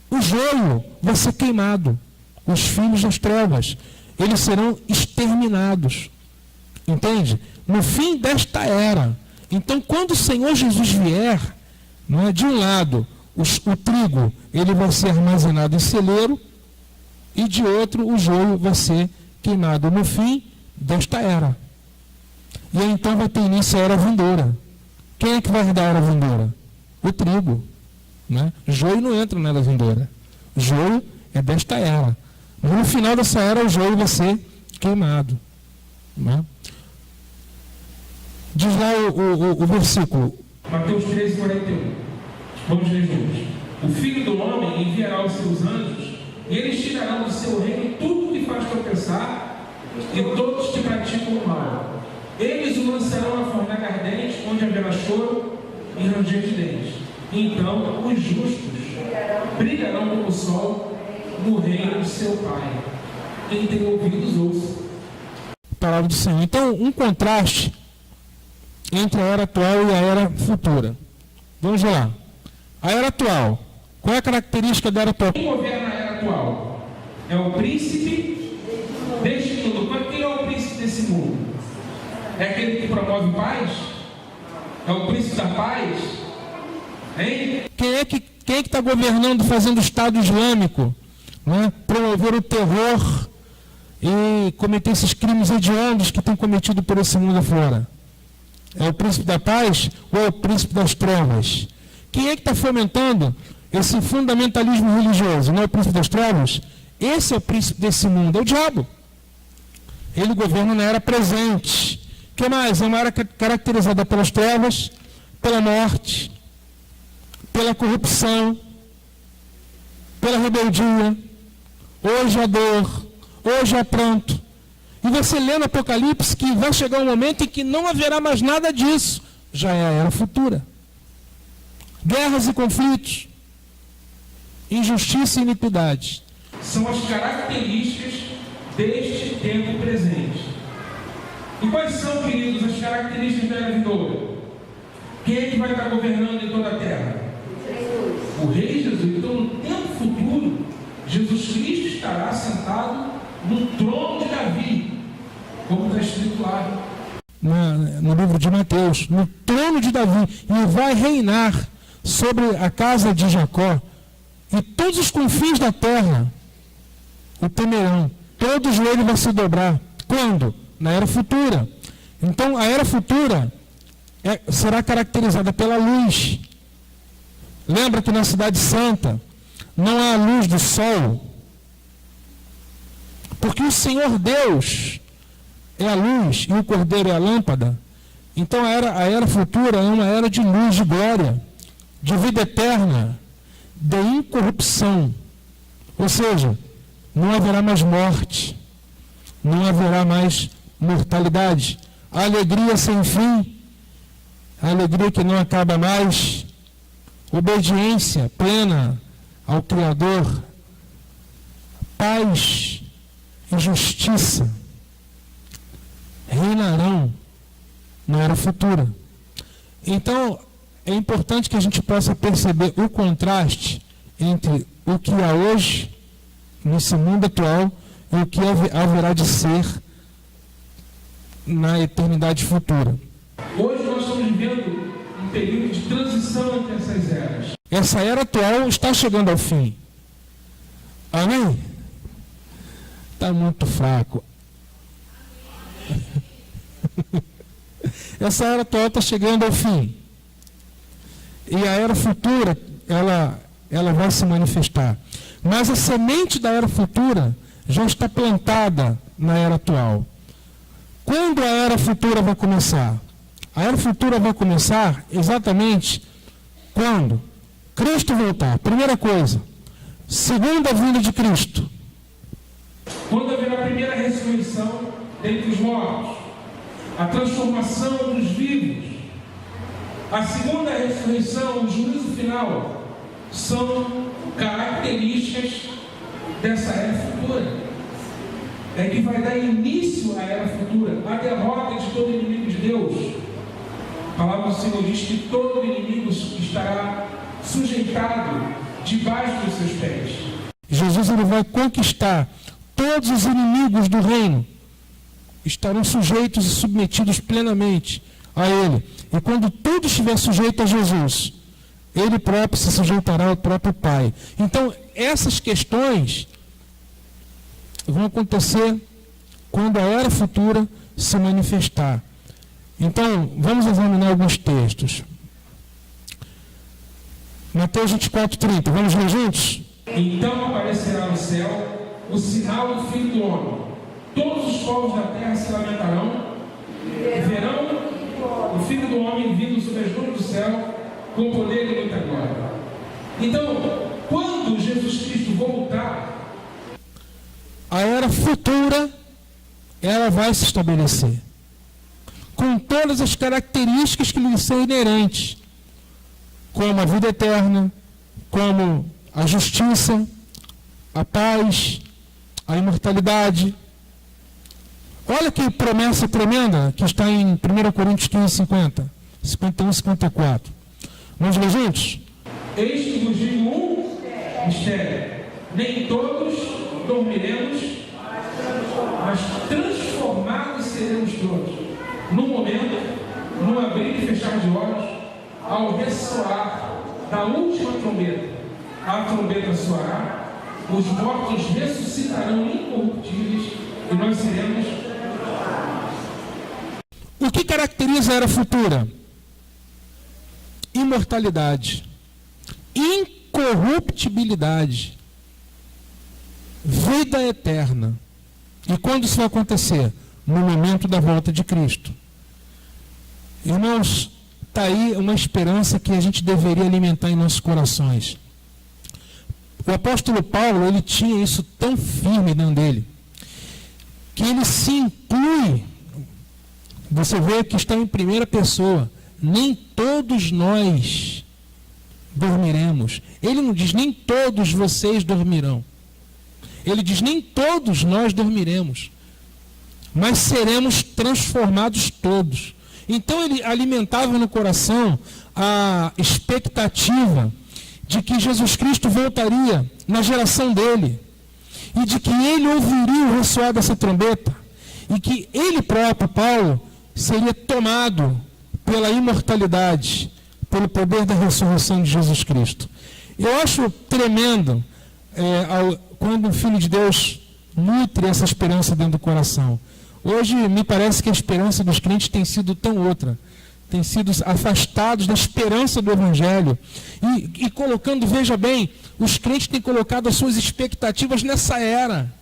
o joio vai ser queimado. Os filhos das trevas, eles serão exterminados. Entende? No fim desta era. Então, quando o Senhor Jesus vier, de um lado, o trigo ele vai ser armazenado em celeiro, e de outro, o joio vai ser queimado no fim desta era. E aí, então vai ter início a era vindoura. Quem é que vai herdar a era vindoura? O trigo. Joio não entra na era vindoura. Joio é desta era. Mas no final dessa era, o joio vai ser queimado. Diz lá o versículo. Mateus 13:41. Vamos ler juntos. O Filho do Homem enviará os seus anjos, e eles tirarão do seu reino tudo que faz tropeçar e todos que praticam o mal. Eles o lançarão na fornalha ardente, onde haverá choro e ranger de dentes. Então os justos brilharão como o sol no reino de seu Pai. Quem tem ouvidos, ouça. Palavra do Senhor. Então, um contraste entre a era atual e a era futura. Vamos lá. A era atual. Qual é a característica da era atual? Quem governa a era atual? É o príncipe deste mundo. Quem é o príncipe desse mundo? É aquele que promove paz? É o príncipe da paz? Hein? Quem é que está governando, fazendo o Estado Islâmico? Promover o terror e cometer esses crimes hediondos que tem cometido por esse mundo afora? É o príncipe da paz ou é o príncipe das trevas? Quem é que está fomentando esse fundamentalismo religioso? Não é o príncipe das trevas? Esse é o príncipe desse mundo, é o diabo. Ele governa na era presente. O que mais? É uma era caracterizada pelas trevas, pela morte, pela corrupção, pela rebeldia. Hoje há dor, hoje há pranto. E você lê no Apocalipse que vai chegar um momento em que não haverá mais nada disso. Já é a era futura. Guerras e conflitos, injustiça e iniquidade. São as características deste tempo presente. E quais são, queridos, as características da era vindoura? Quem é que vai estar governando em toda a terra? O Rei Jesus. Então, no tempo futuro, Jesus Cristo estará sentado no trono de Davi, como está escrito lá no livro de Mateus, no trono de Davi, e vai reinar sobre a casa de Jacó, e todos os confins da terra o temerão, todo o joelho vai se dobrar. Quando? Na era futura. Então a era futura será caracterizada pela luz. Lembra que na Cidade Santa não há a luz do sol, porque o Senhor Deus é a luz e o Cordeiro é a lâmpada. Então a era futura é uma era de luz, de glória, de vida eterna, de incorrupção. Ou seja, não haverá mais morte, não haverá mais mortalidade. A alegria sem fim, a alegria que não acaba mais, obediência plena ao Criador, paz e justiça reinarão na era futura. Então, é importante que a gente possa perceber o contraste entre o que há hoje, nesse mundo atual, e o que haverá de ser na eternidade futura. Hoje nós estamos vivendo um período de transição entre essas eras. Essa era atual está chegando ao fim. Amém? Está muito fraco. Essa era atual está chegando ao fim. E a era futura, ela vai se manifestar. Mas a semente da era futura já está plantada na era atual. Quando a era futura vai começar? A era futura vai começar exatamente quando Cristo voltar. Primeira coisa, segunda vinda de Cristo. Quando haverá a primeira ressurreição dentre os mortos, a transformação dos vivos, a segunda ressurreição, o juízo final, são características dessa era futura. É que vai dar início à era futura, a derrota de todo inimigo de Deus. A palavra do Senhor diz que todo inimigo estará sujeitado debaixo dos seus pés. Jesus ele vai conquistar todos os inimigos do reino, estarão sujeitos e submetidos plenamente a Ele. E quando tudo estiver sujeito a Jesus, Ele próprio se sujeitará ao próprio Pai. Então, essas questões vão acontecer quando a era futura se manifestar. Então, vamos examinar alguns textos. Mateus 24:30, vamos ler juntos? Então aparecerá no céu o sinal do Filho do Homem. Todos os povos da terra se lamentarão e verão o Filho do Homem vindo sobre as nuvens do céu com poder e muita glória. Então, quando Jesus Cristo voltar, a era futura, ela vai se estabelecer, com todas as características que lhe são inerentes, como a vida eterna, como a justiça, a paz, a imortalidade. Olha que promessa tremenda que está em 1 Coríntios 15:50, 51, 54. Vamos ler juntos? Eis que vos digo um mistério: nem todos dormiremos, mas transformados seremos todos, num momento, num abrir e fechar de olhos, ao ressoar da última trombeta. A trombeta soará, os mortos ressuscitarão incorruptíveis e nós seremos. O que caracteriza a era futura? Imortalidade, incorruptibilidade, vida eterna. E quando isso vai acontecer? No momento da volta de Cristo. Irmãos, está aí uma esperança que a gente deveria alimentar em nossos corações. O apóstolo Paulo, ele tinha isso tão firme dentro dele, que ele se inclui. Você vê que está em primeira pessoa. Nem todos nós dormiremos. Ele não diz nem todos vocês dormirão. Ele diz nem todos nós dormiremos, mas seremos transformados todos. Então ele alimentava no coração a expectativa de que Jesus Cristo voltaria na geração dele, e de que ele ouviria o ressoar dessa trombeta, e que ele próprio, Paulo, seria tomado pela imortalidade, pelo poder da ressurreição de Jesus Cristo. Eu acho tremendo quando o Filho de Deus nutre essa esperança dentro do coração. Hoje me parece que a esperança dos crentes tem sido tão outra. Tem sido afastados da esperança do Evangelho. E colocando, veja bem, os crentes têm colocado as suas expectativas nessa era.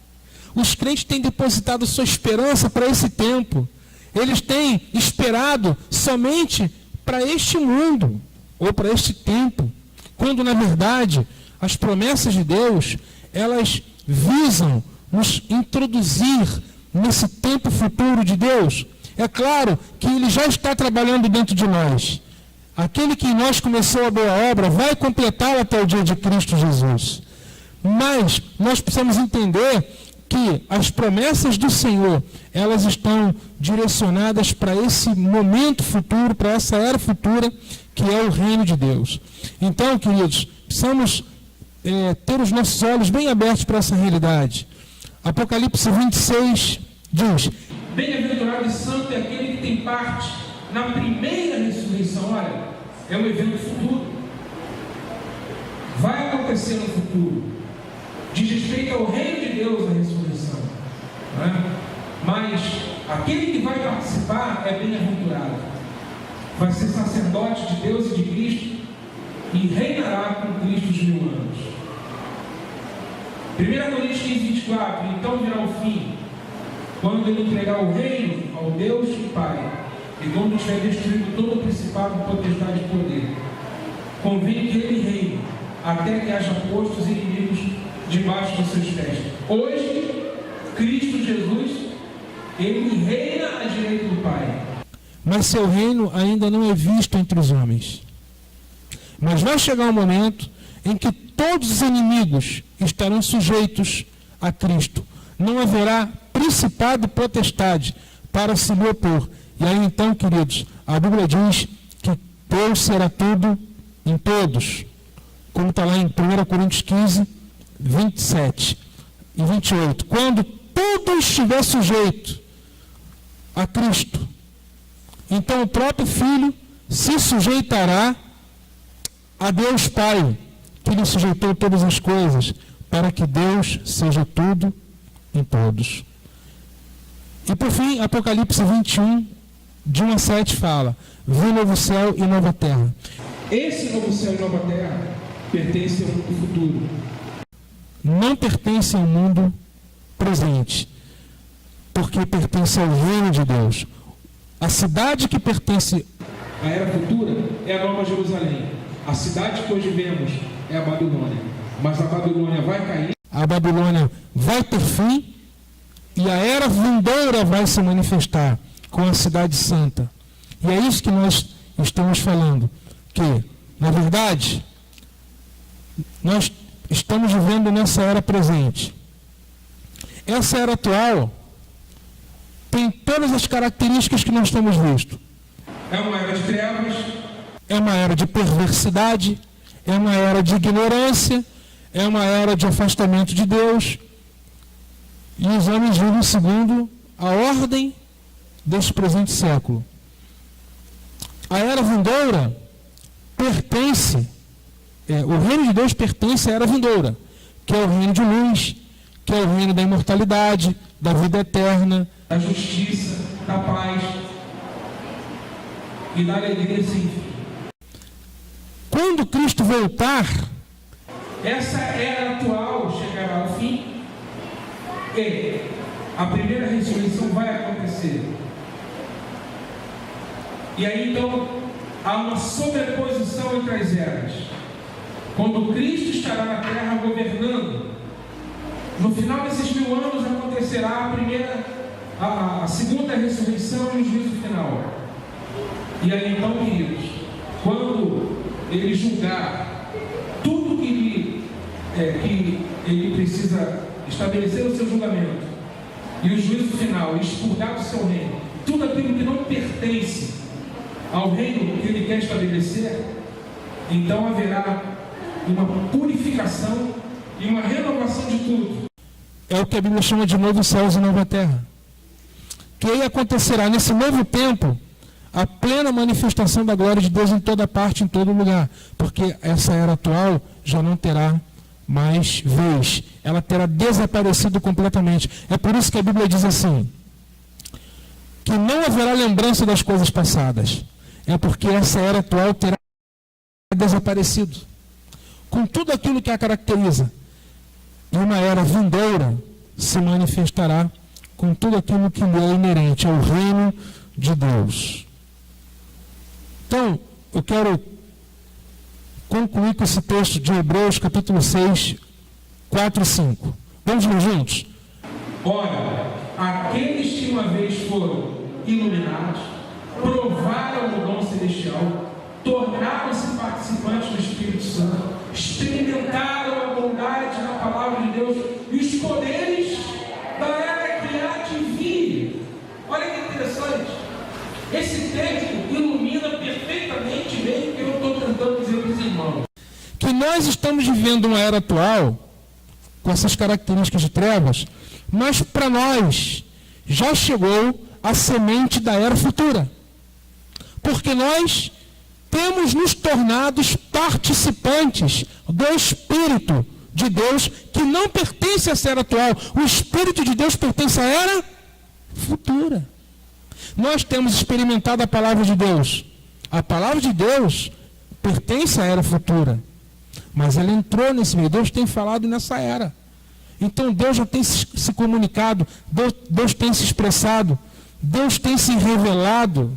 Os crentes têm depositado sua esperança para esse tempo. Eles têm esperado somente para este mundo, ou para este tempo, quando na verdade as promessas de Deus, elas visam nos introduzir nesse tempo futuro de Deus. É claro que Ele já está trabalhando dentro de nós. Aquele que em nós começou a boa obra vai completá-la até o dia de Cristo Jesus. Mas nós precisamos entender que as promessas do Senhor, elas estão direcionadas para esse momento futuro, para essa era futura, que é o reino de Deus. Então, queridos, precisamos ter os nossos olhos bem abertos para essa realidade. Apocalipse 26 diz: bem-aventurado e santo é aquele que tem parte na primeira ressurreição, olha, é um evento futuro. Vai acontecer no futuro. Diz respeito ao reino de Deus a ressurreição. Não é? Mas aquele que vai participar é bem-aventurado. Vai ser sacerdote de Deus e de Cristo e reinará com Cristo os 1000 anos. 1 Coríntios 15, 24. Então virá o fim, quando ele entregar o reino ao Deus e Pai, e quando tiver destruído todo o principado, potestade e poder. Convém que ele reine, até que haja posto os inimigos debaixo dos seus pés. Hoje, Cristo Jesus, ele reina à direita do Pai. Mas seu reino ainda não é visto entre os homens. Mas vai chegar um momento em que todos os inimigos estarão sujeitos a Cristo. Não haverá principado e potestade para se lhe opor. E aí então, queridos, a Bíblia diz que Deus será tudo em todos. Como está lá em 1 Coríntios 15, 27 e 28. Quando tudo estiver sujeito a Cristo, então o próprio Filho se sujeitará a Deus Pai, que lhe sujeitou todas as coisas, para que Deus seja tudo em todos. E por fim, Apocalipse 21, de 1 a 7 fala: vi novo céu e nova terra. Esse novo céu e nova terra pertence ao mundo futuro. Não pertence ao mundo presente, porque pertence ao reino de Deus. A cidade que pertence à era futura é a Nova Jerusalém. A cidade que hoje vemos é a Babilônia. Mas a Babilônia vai cair. A Babilônia vai ter fim e a era vindoura vai se manifestar com a cidade santa. E é isso que nós estamos falando. Que, na verdade, nós estamos vivendo nessa era presente. Essa era atual tem todas as características que nós temos visto. É uma era de trevas. É uma era de perversidade. É uma era de ignorância. É uma era de afastamento de Deus. E os homens vivem segundo a ordem deste presente século. A era vindoura pertence, o reino de Deus pertence à era vindoura, que é o reino de luz, que é o reino da imortalidade, da vida eterna, da justiça, da paz e da alegria sem fim. Quando Cristo voltar, essa era atual chegará ao fim e a primeira ressurreição vai acontecer. E aí então há uma sobreposição entre as eras. Quando Cristo estará na terra governando, no final desses 1000 anos acontecerá a segunda ressurreição e o juízo final. E aí então, queridos, quando ele julgar tudo que ele precisa estabelecer o seu julgamento e o juízo final, expurgar do seu reino tudo aquilo que não pertence ao reino que ele quer estabelecer, então haverá uma purificação e uma renovação de tudo. É o que a Bíblia chama de novo céus e nova terra. Que aí acontecerá nesse novo tempo a plena manifestação da glória de Deus em toda parte, em todo lugar. Porque essa era atual já não terá mais vez. Ela terá desaparecido completamente. É por isso que a Bíblia diz assim, que não haverá lembrança das coisas passadas. É porque essa era atual terá desaparecido. Com tudo aquilo que a caracteriza. E uma era vindoura se manifestará com tudo aquilo que lhe é inerente ao reino de Deus. Então, eu quero concluir com esse texto de Hebreus, capítulo 6, 4 e 5. Vamos ler juntos? Ora, aqueles que uma vez foram iluminados, provaram o dom celestial, tornaram-se participantes do Espírito Santo, experimentaram a bondade na palavra de Deus e os poderes da era que há de vir. Olha que interessante. Esse texto ilumina perfeitamente bem o que eu estou tentando dizer para os irmãos. Que nós estamos vivendo uma era atual, com essas características de trevas, mas para nós já chegou a semente da era futura. Porque nós temos nos tornado participantes do Espírito de Deus, que não pertence à era atual. O Espírito de Deus pertence à era futura. Nós temos experimentado a palavra de Deus. A palavra de Deus pertence à era futura. Mas ela entrou nesse meio. Deus tem falado nessa era. Então Deus já tem se comunicado. Deus tem se expressado. Deus tem se revelado.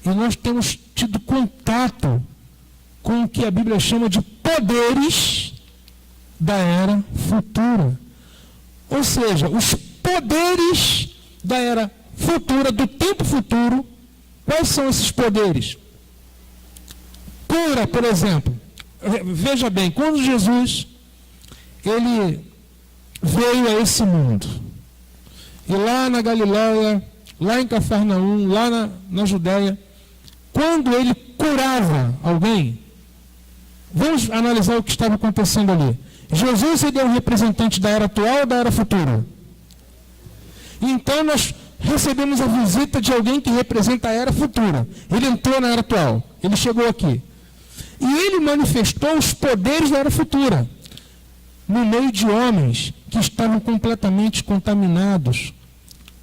E nós temos tido contato com o que a Bíblia chama de poderes da era futura. Ou seja, os poderes da era futura, do tempo futuro. Quais são esses poderes? Cura, por exemplo. Veja bem, quando Jesus ele veio a esse mundo, e lá na Galileia, lá em Cafarnaum, lá na Judéia, quando ele curava alguém, vamos analisar o que estava acontecendo ali. Jesus ele é um representante da era atual ou da era futura? Então nós recebemos a visita de alguém que representa a era futura. Ele entrou na era atual, ele chegou aqui. E ele manifestou os poderes da era futura, no meio de homens que estavam completamente contaminados,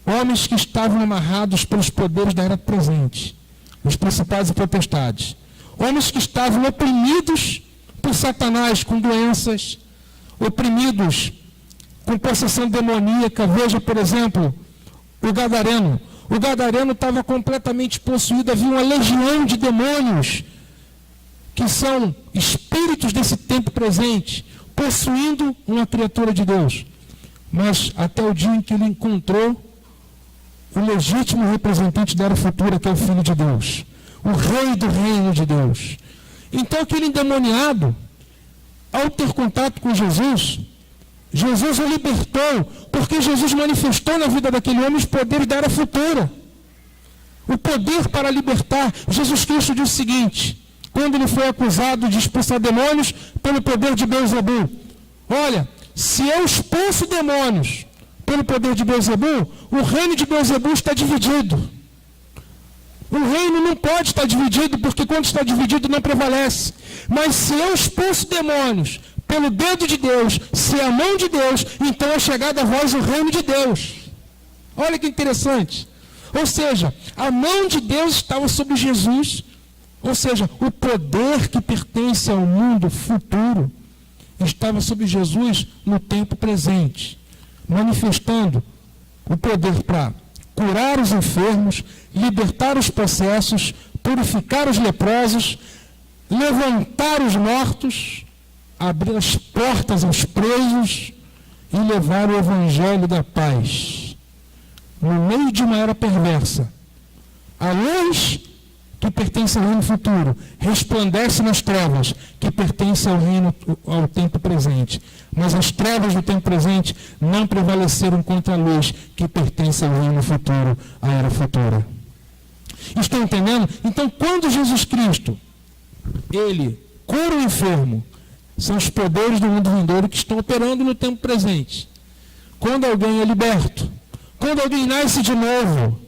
homens que estavam amarrados pelos poderes da era presente, os principados e potestades, homens que estavam oprimidos por Satanás com doenças, oprimidos com possessão demoníaca. Veja, por exemplo, o Gadareno. O Gadareno estava completamente possuído, havia uma legião de demônios, que são espíritos desse tempo presente, possuindo uma criatura de Deus. Mas até o dia em que ele encontrou o legítimo representante da era futura, que é o Filho de Deus, o Rei do reino de Deus. Então aquele endemoniado, ao ter contato com Jesus, Jesus o libertou, porque Jesus manifestou na vida daquele homem os poderes da era futura. O poder para libertar. Jesus Cristo disse o seguinte, quando ele foi acusado de expulsar demônios pelo poder de Beelzebul: olha, se eu expulso demônios pelo poder de Beelzebul, o reino de Beelzebul está dividido. O reino não pode estar dividido, porque quando está dividido não prevalece. Mas se eu expulso demônios pelo dedo de Deus, se é a mão de Deus, então é chegado a vós o reino de Deus. Olha que interessante. Ou seja, a mão de Deus estava sobre Jesus. Ou seja, o poder que pertence ao mundo futuro estava sobre Jesus no tempo presente, manifestando o poder para curar os enfermos, libertar os possessos, purificar os leprosos, levantar os mortos, abrir as portas aos presos e levar o evangelho da paz. No meio de uma era perversa, a luz que pertence ao reino futuro resplandece nas trevas que pertencem ao tempo presente. Mas as trevas do tempo presente não prevaleceram contra a luz que pertence ao reino futuro, à era futura. Estão entendendo? Então, quando Jesus Cristo, ele cura o enfermo, são os poderes do mundo vindouro que estão operando no tempo presente. Quando alguém é liberto, quando alguém nasce de novo,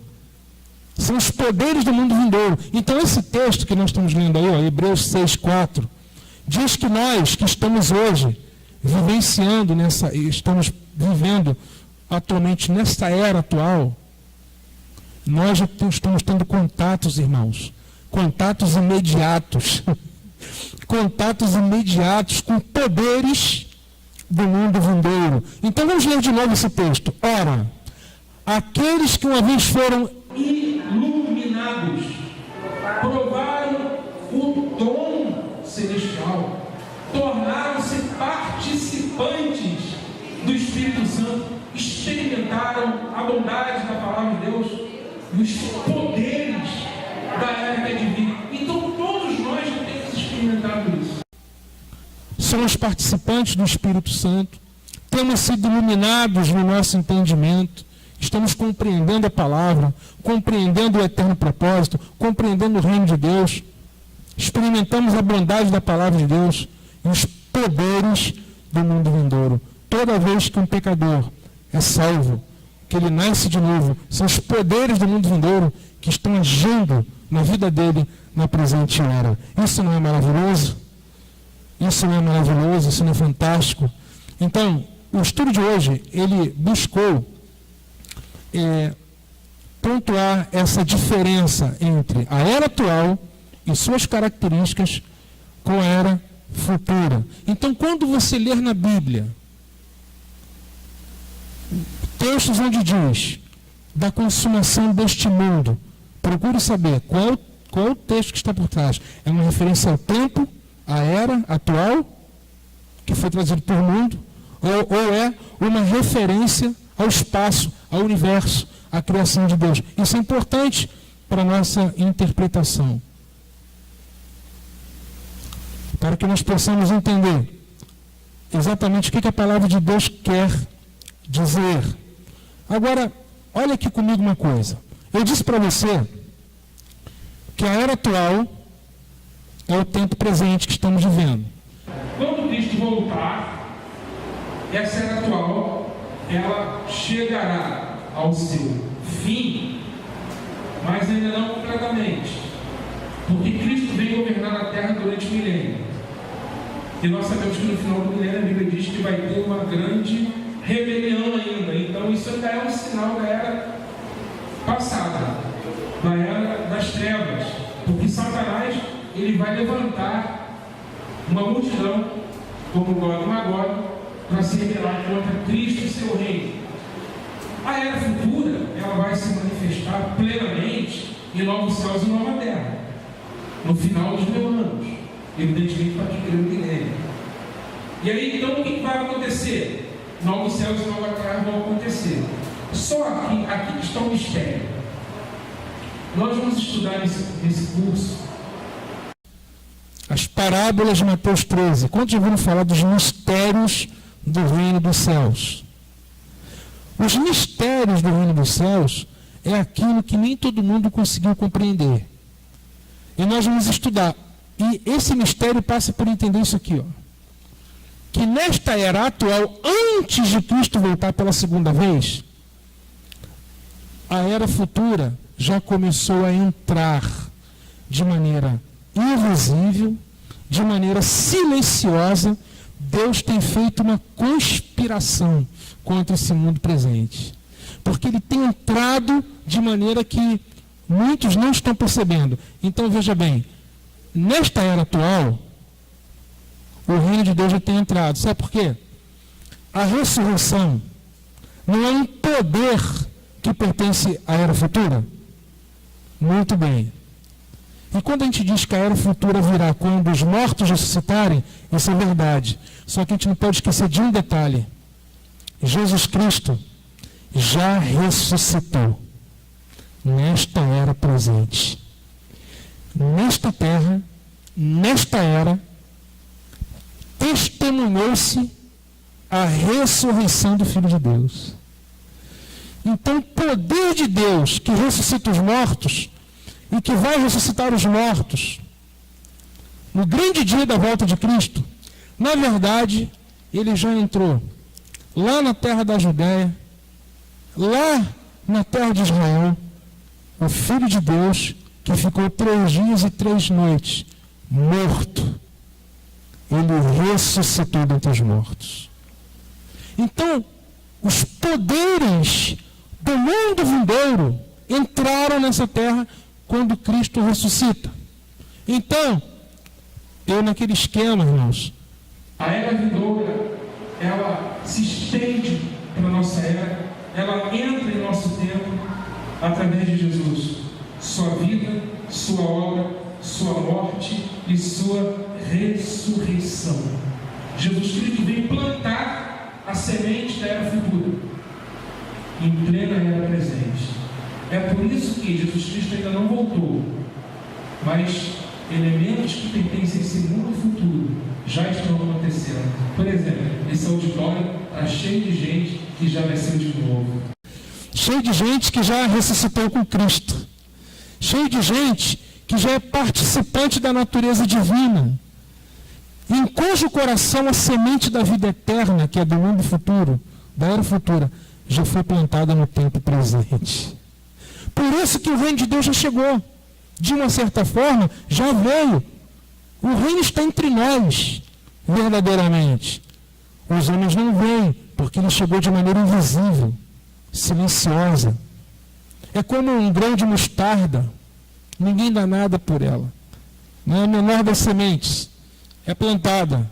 são os poderes do mundo vindouro. Então esse texto que nós estamos lendo aí, ó, Hebreus 6:4, diz que nós que estamos hoje vivenciando estamos vivendo atualmente nessa era atual, nós já estamos tendo contatos, irmãos, contatos imediatos, contatos imediatos com poderes do mundo vindouro. Então vamos ler de novo esse texto. Ora, aqueles que uma vez foram iluminados provaram o dom celestial, tornaram-se participantes do Espírito Santo, experimentaram a bondade da palavra de Deus e os poderes da era que é divina. Então todos nós já temos experimentado isso. Somos participantes do Espírito Santo, temos sido iluminados no nosso entendimento, estamos compreendendo a palavra, compreendendo o eterno propósito, compreendendo o reino de Deus, experimentamos a bondade da palavra de Deus e os poderes do mundo vindouro. Toda vez que um pecador é salvo, que ele nasce de novo, são os poderes do mundo vindouro que estão agindo na vida dele na presente era. Isso não é maravilhoso? Isso não é maravilhoso? Isso não é fantástico? Então, o estudo de hoje, ele buscou pontuar essa diferença entre a era atual e suas características com a era futura. Então, quando você ler na Bíblia textos onde diz da consumação deste mundo, procure saber qual é o texto que está por trás. É uma referência ao tempo, à era atual, que foi trazido por mundo, ou é uma referência ao espaço, ao universo, à criação de Deus. Isso é importante para a nossa interpretação, para que nós possamos entender exatamente o que a palavra de Deus quer dizer. Agora, olha aqui comigo uma coisa. Eu disse para você que a era atual é o tempo presente que estamos vivendo. Quando Cristo voltar, essa era atual, ela chegará ao seu fim, mas ainda não completamente, porque Cristo vem governar a terra durante o milênio. E nós sabemos que no final do milênio a Bíblia diz que vai ter uma grande rebelião ainda. Então isso ainda é um sinal da era passada, da era das trevas, porque Satanás ele vai levantar uma multidão como Gog e Magog para se rebelar contra Cristo e seu reino. A era futura ela vai se manifestar plenamente em novos céus e nova terra, no final dos 1000 anos, evidentemente para quem crê no milênio. E aí então o que vai acontecer? Novos céus e nova terra vão acontecer. Só aqui que está o mistério. Nós vamos estudar nesse curso as parábolas de Mateus 13. Quantos já ouviram falar dos mistérios do reino dos céus? Os mistérios do reino dos céus é aquilo que nem todo mundo conseguiu compreender. E nós vamos estudar. E esse mistério passa por entender isso aqui, ó. Que nesta era atual, antes de Cristo voltar pela segunda vez, a era futura já começou a entrar de maneira invisível, de maneira silenciosa. Deus tem feito uma conspiração contra esse mundo presente, porque ele tem entrado de maneira que muitos não estão percebendo. Então veja bem, nesta era atual, o reino de Deus já tem entrado. Sabe por quê? A ressurreição não é um poder que pertence à era futura? Muito bem. E quando a gente diz que a era futura virá quando os mortos ressuscitarem, isso é verdade. Só que a gente não pode esquecer de um detalhe. Jesus Cristo já ressuscitou nesta era presente. Nesta terra, nesta era, testemunhou-se a ressurreição do Filho de Deus. Então, o poder de Deus que ressuscita os mortos e que vai ressuscitar os mortos no grande dia da volta de Cristo, na verdade, ele já entrou lá na terra da Judéia, lá na terra de Israel, o Filho de Deus que ficou 3 dias e 3 noites morto. Ele ressuscitou dentre os mortos. Então, os poderes do mundo vindouro entraram nessa terra quando Cristo ressuscita. Então, naquele esquema, irmãos, a era vindoura, ela se estende para a nossa era, ela entra em nosso tempo através de Jesus. Sua vida, sua obra, sua morte e sua ressurreição. Jesus Cristo veio plantar a semente da era futura em plena era presente. É por isso que Jesus Cristo ainda não voltou, mas elementos que pertencem a esse mundo futuro já estão acontecendo. Por exemplo, esse auditório está cheio de gente que já nasceu de novo, cheio de gente que já ressuscitou com Cristo, cheio de gente que já é participante da natureza divina, em cujo coração a semente da vida eterna, que é do mundo futuro, da era futura, já foi plantada no tempo presente. Por isso que o reino de Deus já chegou. de uma certa forma, já veio. O reino está entre nós, verdadeiramente. Os homens não veem, porque ele chegou de maneira invisível, silenciosa. É como um grão de mostarda, ninguém dá nada por ela. Não é a menor das sementes, é plantada,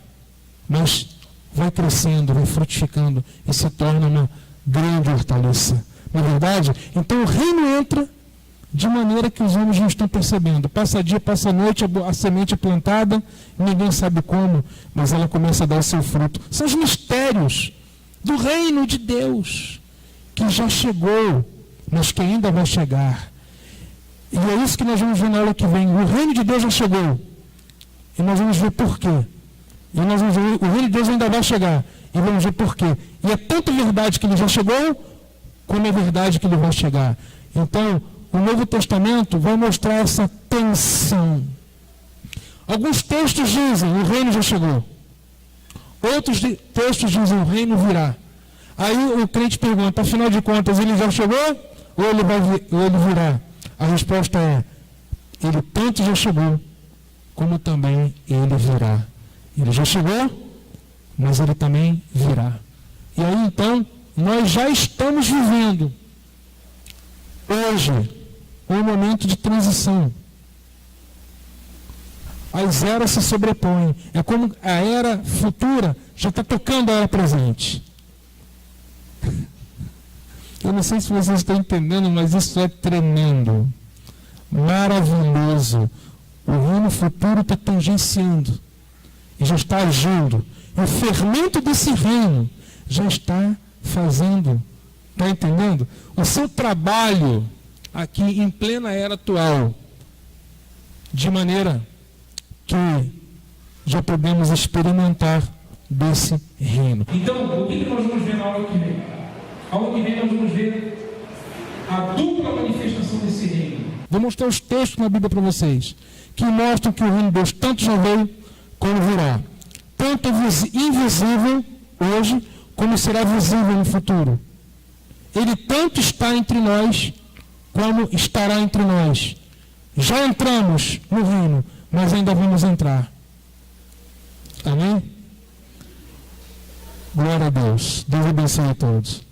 mas vai crescendo, vai frutificando e se torna uma grande hortaliça. Não é verdade? Então o reino entra de maneira que os homens não estão percebendo. Passa dia, passa noite, a semente é plantada, ninguém sabe como, mas ela começa a dar o seu fruto. São os mistérios do reino de Deus, que já chegou, mas que ainda vai chegar. E é isso que nós vamos ver na aula que vem. O reino de Deus já chegou. E nós vamos ver por quê. E nós vamos ver, o reino de Deus ainda vai chegar. E vamos ver por quê. E é tanta verdade que ele já chegou, como é verdade que ele vai chegar. Então, o Novo Testamento vai mostrar essa tensão. Alguns textos dizem, o reino já chegou. Outros textos dizem, o reino virá. Aí o crente pergunta, afinal de contas, ele já chegou ou ele virá? A resposta é, ele tanto já chegou, como também ele virá. Ele já chegou, mas ele também virá. E aí então, nós já estamos vivendo, hoje, um momento de transição. As eras se sobrepõem. É como a era futura já está tocando a era presente. Eu não sei se vocês estão entendendo, mas isso é tremendo, maravilhoso. O reino futuro está tangenciando e já está agindo. E o fermento desse reino já está fazendo, está entendendo? O seu trabalho aqui em plena era atual, de maneira que já podemos experimentar desse reino. Então, o que nós vamos ver na aula que vem? A aula que vem nós vamos ver a dupla manifestação desse reino. Vou mostrar os textos na Bíblia para vocês, que mostram que o reino de Deus tanto já veio, como virá. Tanto invisível hoje, como será visível no futuro. Ele tanto está entre nós, como estará entre nós. Já entramos no reino, mas ainda vamos entrar. Amém? Glória a Deus. Deus abençoe a todos.